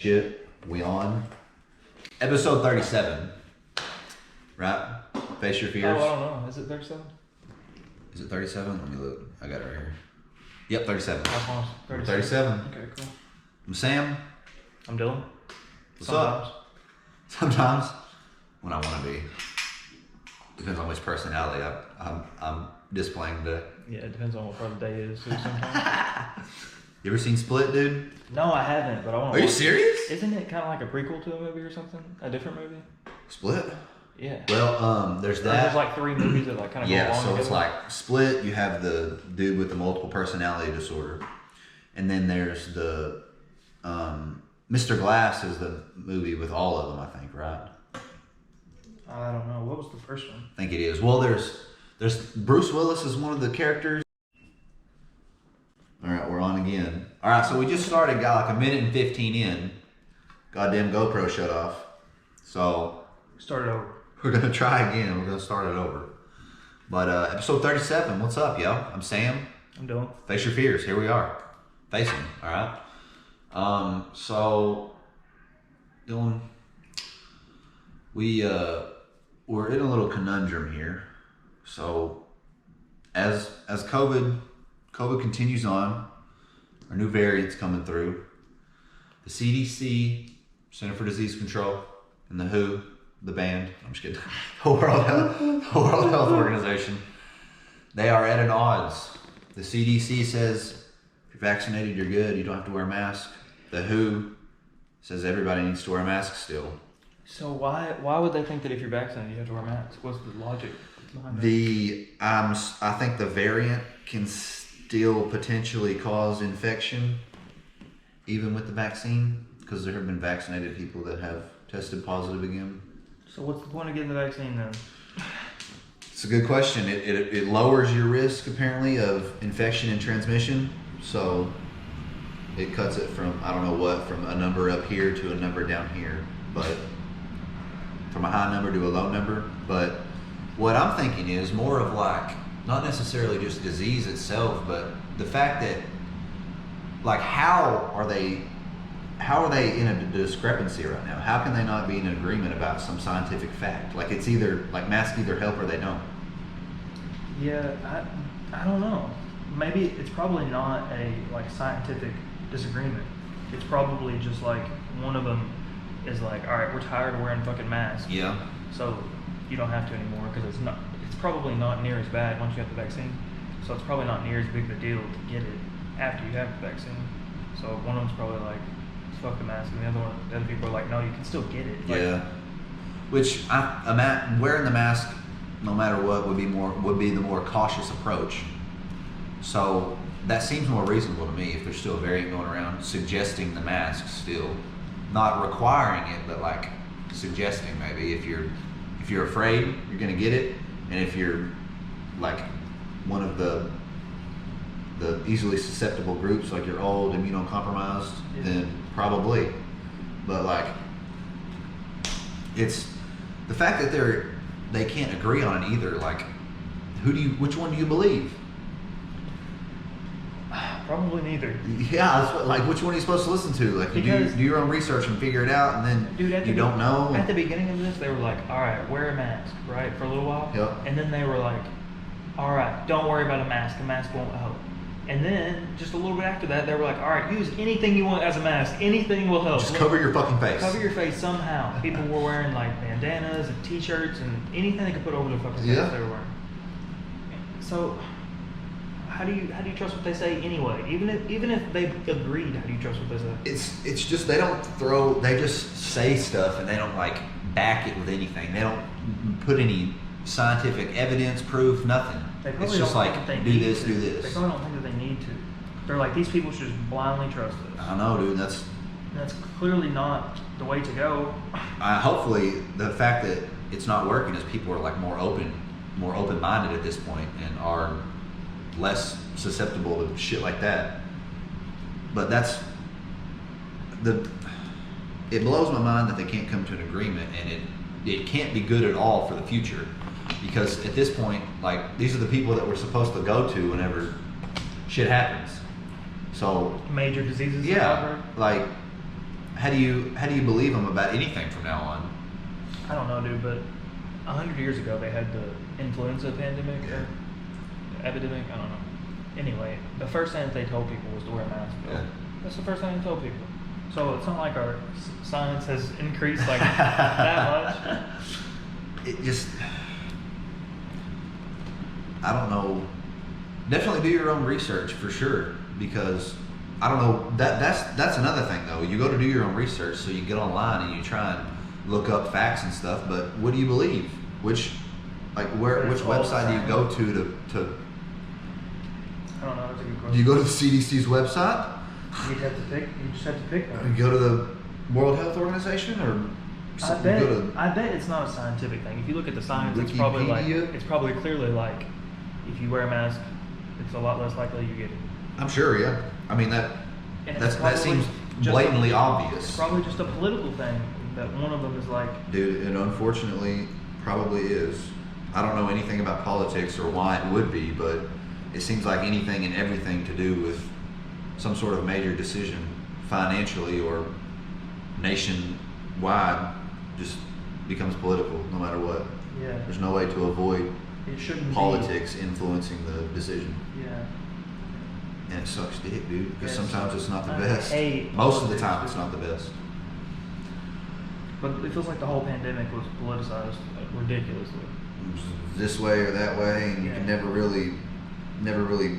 Shit, we on episode 37, right? Face your fears. Oh, I don't know. Is it 37? Is it 37? Let me look. I got it right here. Yep, 37. How close? 37. Okay, cool. I'm Sam. I'm Dylan. What's up? Sometimes when I want to be. Depends on which personality I'm displaying today. Yeah, it depends on what part of the day it is too sometimes. You ever seen Split, dude? No, I haven't, but I want to. Are you serious? Isn't it kind of like a prequel to a movie or something? A different movie? Split? Yeah. Well, there's that. There's like 3 movies that like kind of go Yeah, along so it's together. like Split, you have the dude with the multiple personality disorder. And then there's the Mr. Glass is the movie with all of them, I think, right? I don't know. What was the first one? I think it is. Well, there's Bruce Willis is one of the characters. All right, we're on again. All right, so we just started, got like a minute and 15 in. Goddamn GoPro shut off. So Start it over. we're gonna try again. We're gonna start it over. But episode 37, what's up, yo? I'm Sam. I'm Dylan. Face your fears. Here we are. Face them. All right. So, Dylan, we're in a little conundrum here. So, as COVID continues on, our new variants coming through. The CDC, Center for Disease Control, and the WHO, the band. I'm just kidding. The World Health Organization. They are at an odds. The CDC says if you're vaccinated, you're good. You don't have to wear a mask. The WHO says everybody needs to wear a mask still. So why would they think that if you're vaccinated you have to wear a mask? What's the logic behind that? I think the variant can still potentially cause infection, even with the vaccine, because there have been vaccinated people that have tested positive again. So what's the point of getting the vaccine then? It's a good question. It lowers your risk apparently of infection and transmission. So it cuts it from, I don't know what, from a number up here to a number down here, but from a high number to a low number. But what I'm thinking is more of like, not necessarily just disease itself, but the fact that, like, how are they in a discrepancy right now? How can they not be in agreement about some scientific fact? Like, it's either, like, masks either help or they don't. Yeah, I don't know. Maybe it's probably not a like scientific disagreement. It's probably just like one of them is like, all right, we're tired of wearing fucking masks. Yeah. So you don't have to anymore because it's probably not near as bad once you have the vaccine. So it's probably not near as big of a deal to get it after you have the vaccine. So one of them's probably like, fuck the mask, and the other people are like, no, you can still get it. Like, Yeah. Which wearing the mask, no matter what, would be the more cautious approach. So that seems more reasonable to me if there's still a variant going around suggesting the mask still, not requiring it, but like suggesting maybe if you're afraid you're gonna get it, and if you're like one of the easily susceptible groups, like you're old, immunocompromised, then probably. But like, it's the fact that they can't agree on it either. Like, which one do you believe? probably neither. Yeah, that's what, like, which one are you supposed to listen to? Like, you do your own research and figure it out, and then Dude, you don't know. At the beginning of this, they were like, all right, wear a mask, right, for a little while. Yep. And then they were like, all right, don't worry about a mask won't help. And then, just a little bit after that, they were like, all right, use anything you want as a mask. Anything will help. Just cover your fucking face. Cover your face somehow. People were wearing, like, bandanas and t-shirts and anything they could put over their fucking face they were wearing. So, how do you trust what they say anyway? Even if they agreed, how do you trust what they say? It's just they just say stuff and they don't, like, back it with anything. They don't put any scientific evidence, proof, nothing. It's just like, do this. They probably don't think that they need to. They're like, these people should just blindly trust us. I know, dude. That's clearly not the way to go. Hopefully, the fact that it's not working is people are like more open-minded at this point and are less susceptible to shit like that. But it blows my mind that they can't come to an agreement, and it can't be good at all for the future. Because at this point, like, these are the people that we're supposed to go to whenever shit happens. So major diseases. yeah, like how do you believe them about anything from now on? I don't know, dude, but 100 years ago they had the influenza pandemic or epidemic. I don't know. Anyway, the first thing that they told people was to wear a mask. Yeah. That's the first thing they told people. So it's not like our science has increased like that much. It just, I don't know. Definitely do your own research for sure, because I don't know. That's another thing though. You go to do your own research, so you get online and you try and look up facts and stuff. But what do you believe? Which website do you go to? I don't know. That's a good question. Do you go to the CDC's website? You just have to pick You one. go to the World Health Organization, or I you bet, go to I bet it's not a scientific thing. If you look at the science, it's probably Wikipedia? clearly like, if you wear a mask, it's a lot less likely you get it. I'm sure, yeah. I mean that And that probably seems just blatantly It's obvious. probably just a political thing that one of them is like, Dude, it unfortunately probably is. I don't know anything about politics or why it would be, but it seems like anything and everything to do with some sort of major decision, financially or nationwide, just becomes political no matter what. yeah, There's no way to avoid it shouldn't politics influencing the decision. be. Yeah. And it sucks dick, dude, because Yes. sometimes it's not the I best. hate Most of the politics, time, it's dude. not the best. But it feels like the whole pandemic was politicized ridiculously. This way or that way, and you Yeah. can never really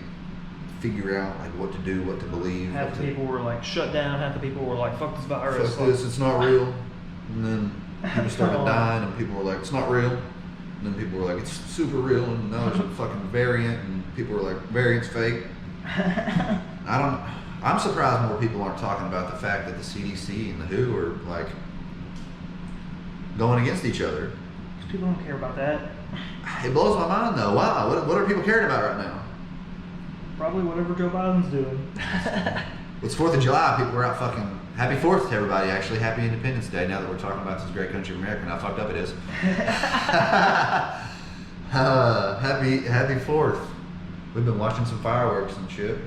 figure out like what to do, what to believe. Half what the to, people were like shut down. Half the people were like, "Fuck this virus." fuck this, it's not real. And then people started Come on. dying, and people were like, it's not real. And then people were like, it's super real, and now there's a fucking variant, and people were like, variant's fake. I'm surprised more people aren't talking about the fact that the CDC and the WHO are like going against each other. People don't care about that. It blows my mind though. Wow, what are people caring about right now? Probably whatever Joe Biden's doing. It's 4th of July. People were out fucking. Happy 4th to everybody, actually. Happy Independence Day, now that we're talking about this great country of America and how fucked up it is. Happy 4th. We've been watching some fireworks and shit.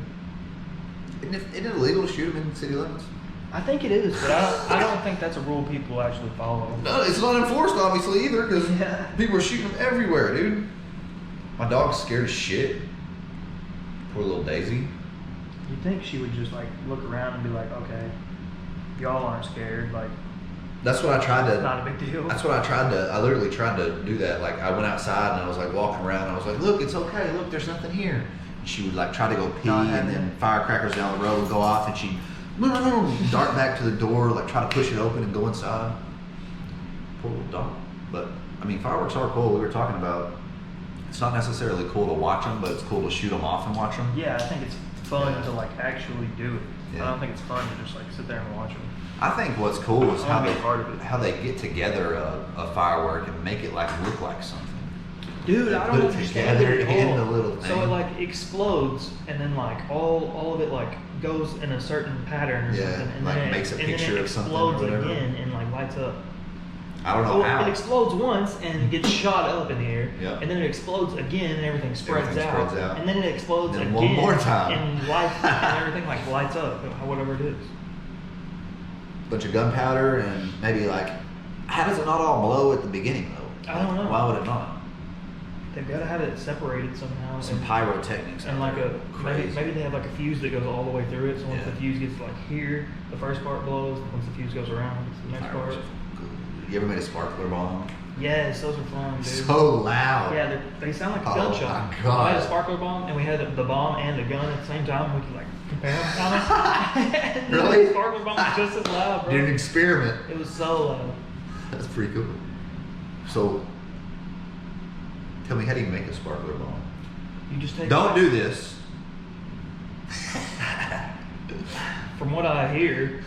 Isn't it illegal to shoot them in city limits? I think it is, but I don't think that's a rule people actually follow. No, it's not enforced, obviously, either, because Yeah. people are shooting them everywhere, dude. My dog's scared as shit. Poor little Daisy. You'd think she would just like look around and be like, okay, y'all aren't scared, like That's what I tried it's to. not a big deal. That's what I literally tried to do that. Like, I went outside and I was like walking around and I was like, look, it's okay. Look, there's nothing here. And she would like try to go pee, Not and having then it. firecrackers down the road would go off, and she'd dart back to the door, like try to push it open and go inside. Poor little dog. But I mean, fireworks are cool. We were talking about. It's not necessarily cool to watch them, but it's cool to shoot them off and watch them. Yeah, I think it's fun Yeah. to like actually do it. Yeah. I don't think it's fun to just like sit there and watch them. I think what's cool is I how wanna they be a part of it. how they get together a firework and make it like look like something. Dude, They I put don't it understand together it at in all. the little So thing. it like explodes, and then like all of it like goes in a certain pattern or Yeah, something, and like then makes a and then picture it of something or explodes whatever. again and like lights up. I don't know Well, how. it explodes once and gets shot up in the air, Yeah. and then it explodes again and everything spreads, Everything out. spreads out. And then it explodes Then again one more time. and lights and everything like lights up, whatever it is. Bunch of gunpowder and maybe like, how does it not all blow at the beginning though? I don't know. Why would it not? They've got to have it separated somehow. Some and, pyrotechnics. and out like there. maybe they have like a fuse that goes all the way through it. So once Yeah. the fuse gets like here, the first part blows. Once the fuse goes around, it's the next Fireworks part. are cool. You ever made a sparkler bomb? Yes, those are fun, dude. So loud. Yeah, they sound like a Oh gunshot. my God. I had a sparkler bomb, and we had the bomb and the gun at the same time. We could like compare them, kind of. Really? The sparkler bomb was just as loud, bro. Did an experiment. It was so loud. That's pretty cool. So, tell me, how do you make a sparkler bomb? You just take. Don't do this. From what I hear,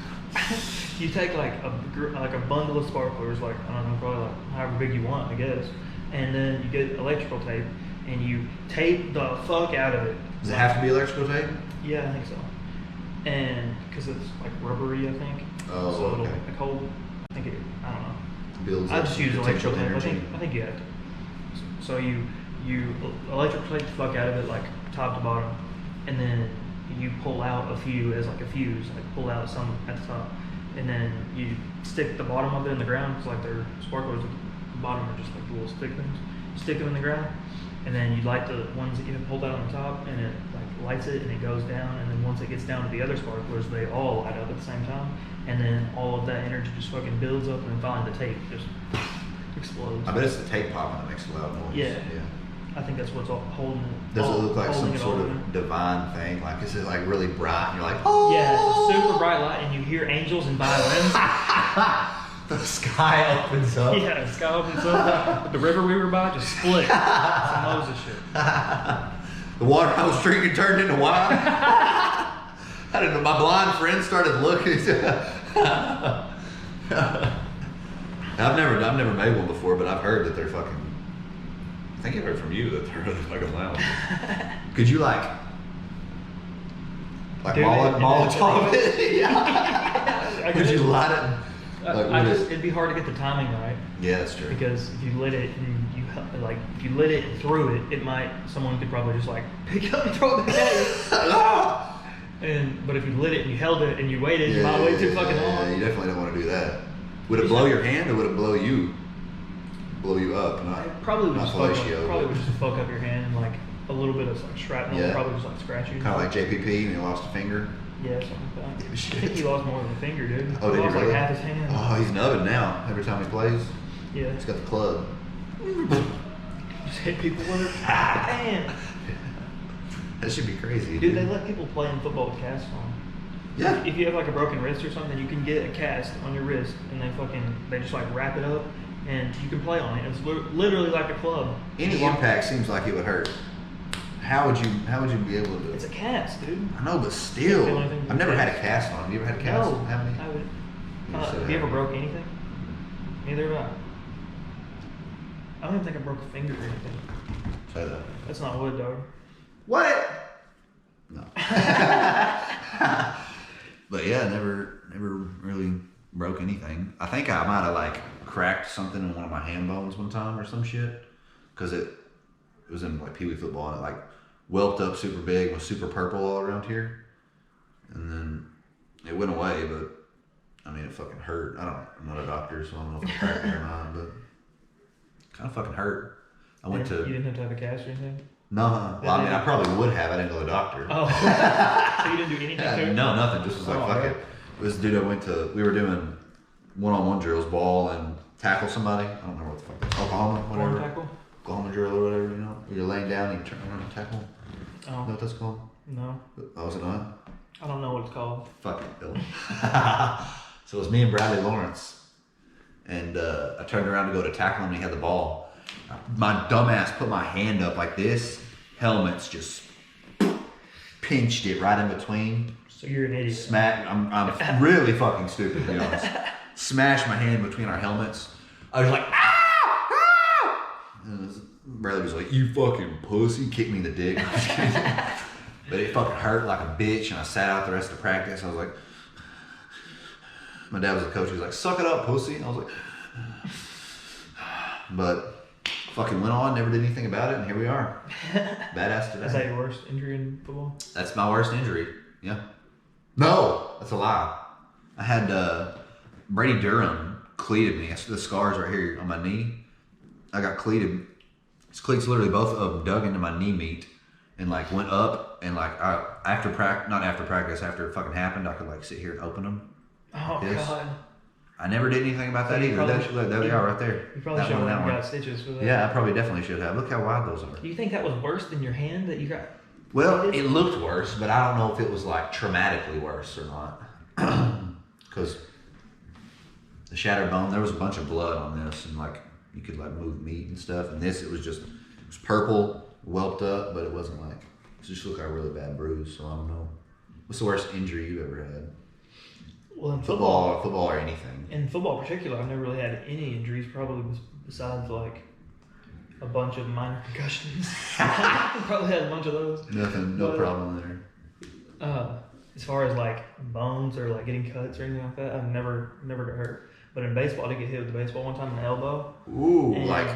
you take like a bundle of sparklers, like I don't know, probably like however big you want, I guess, and then you get electrical tape and you tape the fuck out of it. Does it have to be electrical tape? Yeah, I think so. And because it's like rubbery, I think. Oh, so it'll okay. like hold. I think it. I don't know. Builds I up just use potential electrical tape. energy. I think you have to. So you electrical tape the fuck out of it, like top to bottom, and then you pull out a few as like a fuse, like pull out some at the top, and then you stick the bottom of it in the ground. It's like their sparklers at the bottom are just like the little stick things. Stick them in the ground, and then you light the ones that you have pulled out on the top, and it like lights it, and it goes down. And then once it gets down to the other sparklers, they all light up at the same time, and then all of that energy just fucking builds up, and then finally the tape just explodes. I bet it's the tape popping that makes a loud noise. Yeah. I think that's what's all holding it. Does it look like some sort of divine thing? Like, is it like really bright and you're like, oh? Yeah, it's a super bright light, and you hear angels and violins. The sky opens up. Yeah, the sky opens up. The river we were by just split. Some Moses shit. The water I was drinking turned into wine. I didn't know. My blind friend started looking. I've never made one before, but I've heard that they're fucking. I think I've heard from you that they're really fucking loud. Could you like Molotov it? Yeah. Would you light it? It'd be hard to get the timing right. Yeah, that's true. Because if you lit it and if you lit it and threw it, someone could probably just like pick it up and throw it back at you. But if you lit it and you held it and you waited, you might wait too fucking long. Yeah, you definitely don't want to do that. Would it blow your hand or would it blow you? Blow you up? Not, probably would not just fellatio, probably would just fuck up your hand, and like a little bit of like shrapnel would probably just like scratch you. Kind of like JPP when he lost a finger. Yeah, something like that. Yeah, shit. I think he lost more than a finger, dude. Oh, he did he lost really? like half his hand. Oh, he's nubbing now. Every time he plays, Yeah. he's got the club. Just hit people with it. Damn. That should be crazy. Dude, they let people play in football with casts on. Yeah. If you have like a broken wrist or something, you can get a cast on your wrist, and they just like wrap it up, and you can play on it. It's literally like a club. Any impact seems like it would hurt. How would you be able to? It's a cast, dude. I know, but still, Can't feel anything. I've never had a cast on. Have you ever had a cast? No. How many? I would. You said Have you ever that. broke anything? Neither have I. I don't even think I broke a finger or anything. Say that. That's not wood, dog. What? No. But yeah, never really broke anything. I think I might have like cracked something in one of my hand bones one time or some shit, because it was in like Pee Wee football and it like whelped up super big, was super purple all around here, and then it went away. But I mean, it fucking hurt. I'm not a doctor, so I don't know if I cracked it or not, but it kind of fucking hurt. I went You to didn't have to have a cast or anything? no. Well, I mean, I probably would have. I didn't go to the doctor. Oh. So you didn't do anything to it? No, nothing. Just was like, Oh, fuck right. it. This dude we were doing one-on-one drills, ball and tackle somebody. I don't remember what the fuck that's Oklahoma, Corn whatever. tackle? Oklahoma drill or whatever, you know. You're laying down and you turn around and tackle. You know Oh, what that's called? no. Oh, is it not? I don't know what it's called. Fuck it, Bill. So it was me and Bradley Lawrence. And I turned around to go to tackle him and he had the ball. My dumbass put my hand up like this. Helmets just pinched it right in between. So you're an idiot. Smack! I'm really fucking stupid, to be honest. Smashed my hand between our helmets. I was like, ah! Ah! And Bradley was like, you fucking pussy. Kicked me in the dick. But it fucking hurt like a bitch, and I sat out the rest of the practice. I was like, my dad was the coach. He was like, suck it up, pussy. And I was like, but fucking went on, never did anything about it, and here we are. Badass today. Is that your worst injury in football? That's my worst injury. Yeah. No, that's a lie. I had Brady Durham cleated me. That's the scars right here on my knee. I got cleated. His cleats literally both of them dug into my knee meat and like went up, and like after practice, after it fucking happened, I could like sit here and open them. Oh, Yes. God. I never did anything about that You either. probably- Look, there they are right there. You probably That should one, have that got one. stitches for that. Yeah, I probably definitely should have. Look how wide those are. Do you think that was worse than your hand that you got? Well, it looked worse, but I don't know if it was like traumatically worse or not. Because the shattered bone, there was a bunch of blood on this, and like you could like move meat and stuff. And this, it was purple, whelped up, but it wasn't like, it just looked like a really bad bruise. So I don't know. What's the worst injury you've ever had? Well, in Football or anything. in football in particular, I've never really had any injuries, probably besides like a bunch of minor concussions. Probably had a bunch of those. Nothing, no But, problem there. As far as like bones or like getting cuts or anything like that, I've never got hurt. But in baseball, I did get hit with the baseball one time in the elbow. Ooh, And like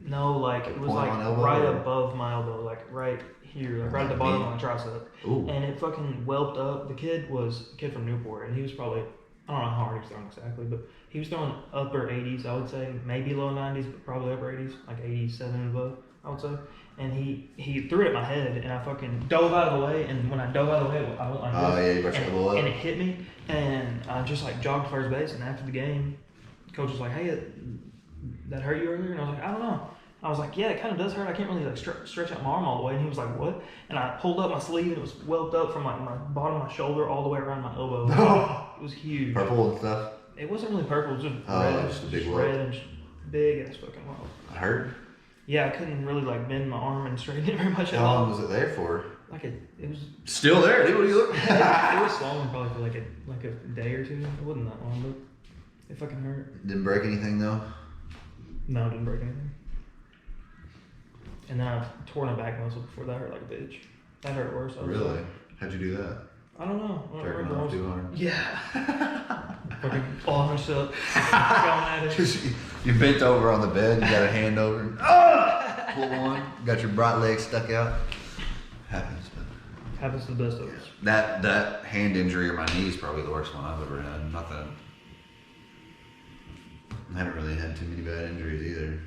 no, like it was point like on elbow, right or? above my elbow, like right here, like right at the bottom of my tricep. ooh. And it fucking whelped up. The kid was a kid from Newport, and he was probably I don't know how hard he was throwing exactly, but he was throwing upper 80s, I would say, maybe low 90s, but probably upper 80s, like 87 and above, I would say. And he threw it at my head, and I fucking dove out of the way. And when I dove out of the way, I went like Oh, this, yeah, you brought your elbow up. and it hit me, and I just like jogged first base. And after the game, coach was like, "Hey, that hurt you earlier?" And I was like, "I don't know." I was like, "Yeah, it kind of does hurt. I can't really like stretch out my arm all the way." And he was like, "What?" And I pulled up my sleeve, and it was welled up from like my bottom of my shoulder all the way around my elbow. It was huge. Purple and stuff. It wasn't really purple. It was just Oh, red. just a big just welt. red and just big ass fucking welt. It hurt. Yeah, I couldn't really like bend my arm and straighten it very much at How long all. was it there for? Like it was. Still there, dude. What are you looking It was swollen probably for like a day or two. It wasn't that long, but it fucking hurt. Didn't break anything though. No, it didn't break anything. And then I tore my back muscle before that hurt like a bitch. That hurt worse. I was Really? like, How'd you do that? I don't know. I don't Jerking remember. off too hard. Yeah. Fucking all hunched up, going at it. Just you bent over on the bed, you got a hand over, and pull one, got your right leg stuck out. Happens, man. Happens to the best of us. That hand injury or my knee is probably the worst one I've ever had. Not that I haven't really had too many bad injuries either.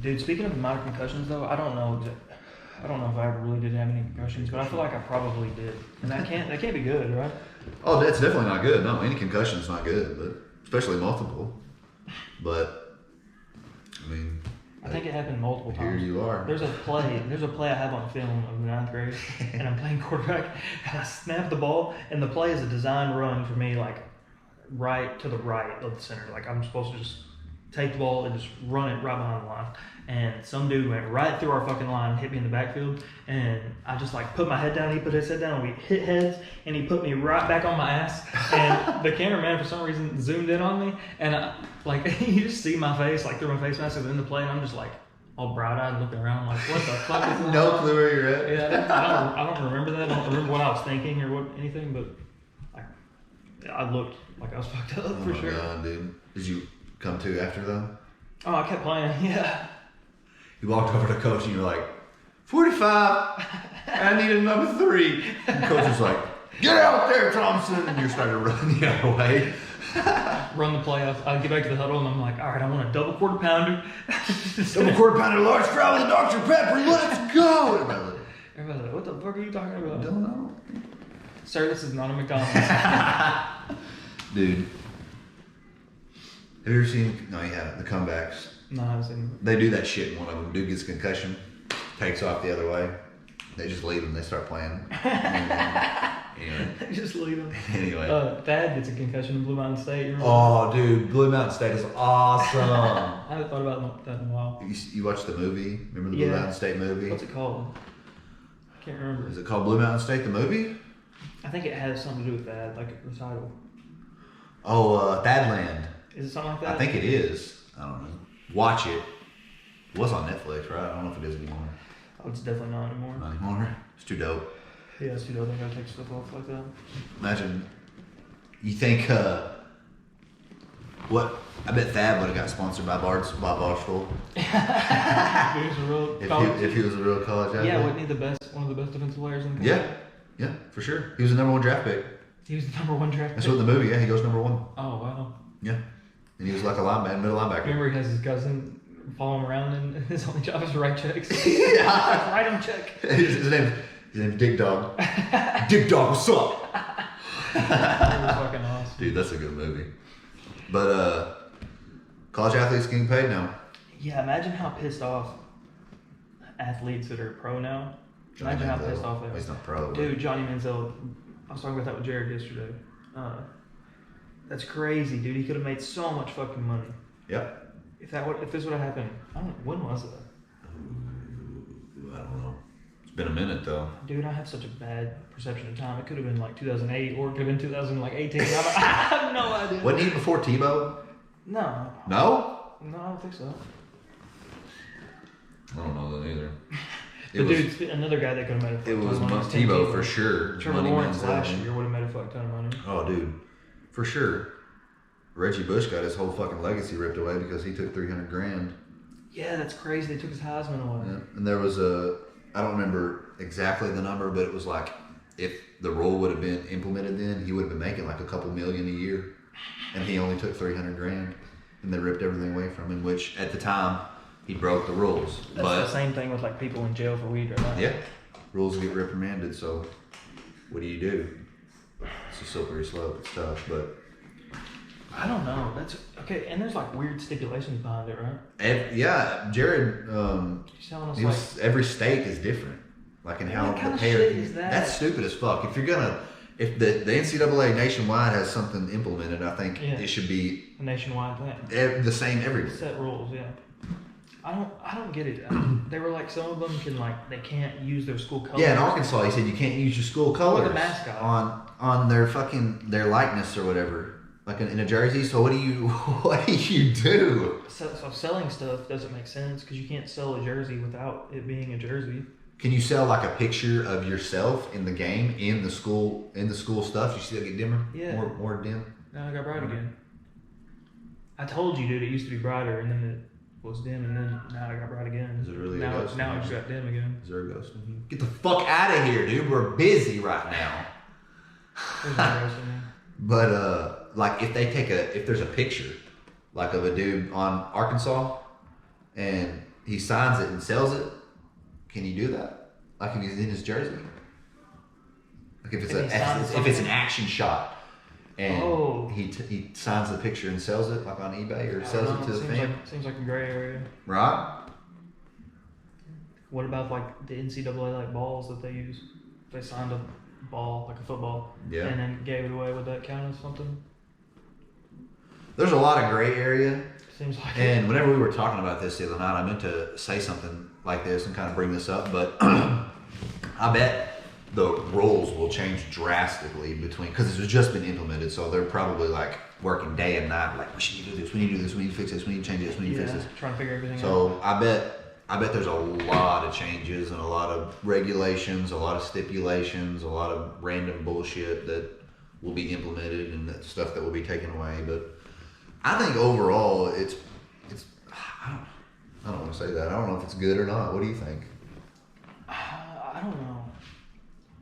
Dude, speaking of minor concussions though, I don't know if I ever really did have any concussions, but I feel like I probably did. And that can't be good, right? Oh, that's definitely not good. No, any concussion's not good, but especially multiple. But I mean, I think it happened multiple here times. you are. There's a play I have on film of the 9th grade, and I'm playing quarterback, and I snap the ball, and the play is a design run for me, like right to the right of the center. Like I'm supposed to just take the ball and just run it right behind the line. And some dude went right through our fucking line, hit me in the backfield, and I just like put my head down, he put his head down, and we hit heads, and he put me right back on my ass. And the cameraman, for some reason, zoomed in on me, and you just see my face, like through my face mask in the play, and I'm just like all bright-eyed looking around, like, what the fuck is this? No clue where you're at. Yeah, I don't remember that. I don't remember what I was thinking or anything, but I looked like I was fucked up Oh for my sure. god, dude. Did you come to after though? Oh, I kept playing, yeah. You walked over to coach and you're like, 45, I need a number 3. And coach was like, get out there, Thompson. And you started running the other way. Run the play. I get back to the huddle and I'm like, all right, I want a double quarter pounder. Double quarter pounder, large fry with a Dr. Pepper, let's go. Everybody's like, what the fuck are you talking about? Don't know. Sir, this is not a McDonald's. Dude. Have you ever seen, no you haven't, the comebacks? No, I haven't seen They do that shit in one of them. Dude gets concussion, takes off the other way. They just leave him, they start playing. Anyway. it. Just leave him. Anyway. Thad gets a concussion in Blue Mountain State. You remember? Oh, dude, Blue Mountain State is awesome. I haven't thought about that in a while. You watched the movie? Remember the Blue Yeah. Mountain State movie? What's it called? I can't remember. Is it called Blue Mountain State, the movie? I think it has something to do with that, like the title. Oh, Thadland. Is it something like that? I think it is. I don't know. Watch it. It was on Netflix, right? I don't know if it is anymore. Oh, it's definitely not anymore. Not anymore. It's too dope. Yeah, it's too dope. I gotta take stuff off like that. Imagine, you think, what? I bet Thad would have got sponsored by Barstool If he was a real college- if he was a real college athlete. Yeah, wasn't he one of the best defensive players in the Yeah, country? yeah, for sure. He was the number 1 draft pick. He was the number 1 draft That's pick. what the movie. Yeah, he goes number 1. Oh, wow. Yeah, and he was like a linebacker, middle linebacker. Remember he has his cousin follow him around and his only job is to write checks? Yeah. Write him check. his name's Dig Dog. Dig Dog, what's up? That was fucking awesome. Dude, that's a good movie. But college athletes getting paid now. Yeah, imagine how pissed off athletes that are pro now. Imagine how pissed off they He's are. not pro. but- Dude, Johnny Manziel, I was talking about that with Jared yesterday. That's crazy, dude. He could have made so much fucking money. Yep. If this would have happened, I don't know, when was it? I don't know. It's been a minute though. Dude, I have such a bad perception of time. It could have been like 2008 or it could have been 2018. I have no idea. Wasn't he before Tebow? No. No? No, I don't think so. I don't know that either. But dude, another guy that could have made a fuck It ton was of money. is Tebow for sure. Trevor Money Lawrence Manziel. last year would have made a fuck ton of money. Oh, dude, for sure. Reggie Bush got his whole fucking legacy ripped away because he took $300,000. Yeah, that's crazy. They took his Heisman away. Yeah. And there was I don't remember exactly the number, but it was like if the rule would have been implemented then, he would have been making like a couple million a year. and he only took 300 grand, and they ripped everything away from him. Which at the time he broke the rules. That's But the same thing with like people in jail for weed or not. yeah, rules get reprimanded. So what do? It's a slippery slope. It's tough, but I don't know. That's okay. And there's like weird stipulations behind it, right? yeah, Jared. He's telling us He was, every state is different, like in how What kind the of payer. shit is that? That's stupid as fuck. If the NCAA nationwide has something implemented, I think Yeah. it should be a nationwide thing. the same everywhere. Set rules, yeah. I don't get it. They were like some of them they can't use their school colors. Yeah, in Arkansas, he said you can't use your school colors the mascot. on their likeness or whatever, like in a jersey. So what do you do? So selling stuff doesn't make sense because you can't sell a jersey without it being a jersey. Can you sell like a picture of yourself in the game in the school stuff? You still get dimmer? Yeah. More dim? Now I got bright again. I told you, dude, it used to be brighter and then it was dim and then now I got bright again. Is it really a now ghost now in it just here? got dim again. Is there a ghost in here? Get the fuck out of here, dude. We're busy right now. There's no ghost in there. But like if there's a picture like of a dude on Arkansas and he signs it and sells it, can you do that? Like if he's in his jersey? Like if it's an action shot and he signs the picture and sells it like on eBay or sells it to the fan, Seems like a gray area. right? What about like the NCAA like balls that they use? They signed a ball like a football, Yeah. and then gave it away. Would that count as something? There's a lot of gray area. Seems like. And whenever we were talking about this the other night, I meant to say something like this and kind of bring this up, but I bet the rules will change drastically because it's just been implemented, so they're probably like working day and night, like we should do this, we need to do this, we need to fix this, we need to change this, we need to fix this. Trying to figure everything out. So I bet there's a lot of changes and a lot of regulations, a lot of stipulations, a lot of random bullshit that will be implemented and that stuff that will be taken away. But I think overall, it's I don't want to say that. I don't know if it's good or not. What do you think? I don't know.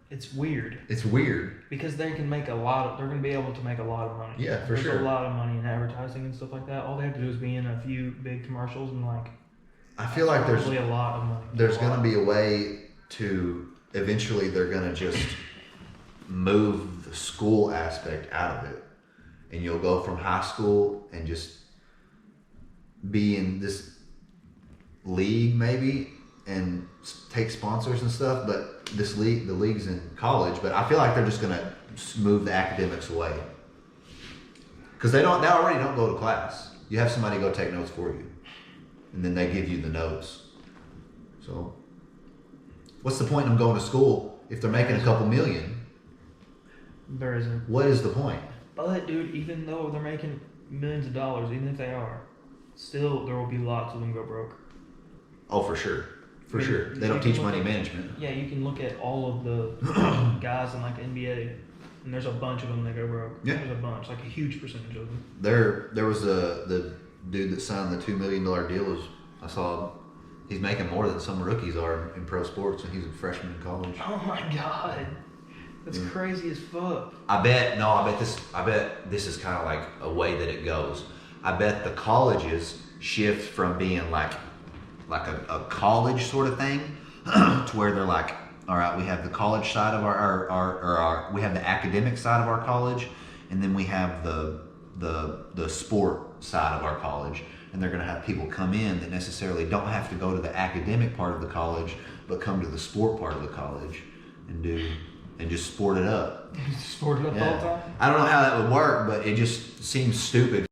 It's weird It's weird. because they can make they're going to be able to make a lot of money. Yeah, for There's sure. a lot of money in advertising and stuff like that. All they have to do is be in a few big commercials and like. I feel like Probably a lot of money. there's going to be a way to eventually they're going to just move the school aspect out of it, and you'll go from high school and just be in this league maybe and take sponsors and stuff, but the league's in college, but I feel like they're just going to move the academics away because they already don't go to class. You have somebody go take notes for you, and then they give you the notes. So what's the point in them going to school if they're making a couple million? There isn't. What is the point? But dude, even though they're making millions of dollars, even if they are, still there will be lots of them go broke. Oh, for sure. For I mean, sure. They you don't can teach look money at- management. Yeah, you can look at all of the guys in like the NBA, and there's a bunch of them that go broke. Yeah. There's a bunch, like a huge percentage of them. There was the dude that signed the $2 million deal. I saw he's making more than some rookies are in pro sports, and he's a freshman in college. Oh my god, that's Yeah. crazy as fuck. I bet this is kind of like a way that it goes. I bet the colleges shift from being like a college sort of thing to where they're like, all right, we have the college side of our we have the academic side of our college, and then we have the sport side of our college, and they're going to have people come in that necessarily don't have to go to the academic part of the college, but come to the sport part of the college and just sport it up. Sport it up all the time. I don't know how that would work, but it just seems stupid.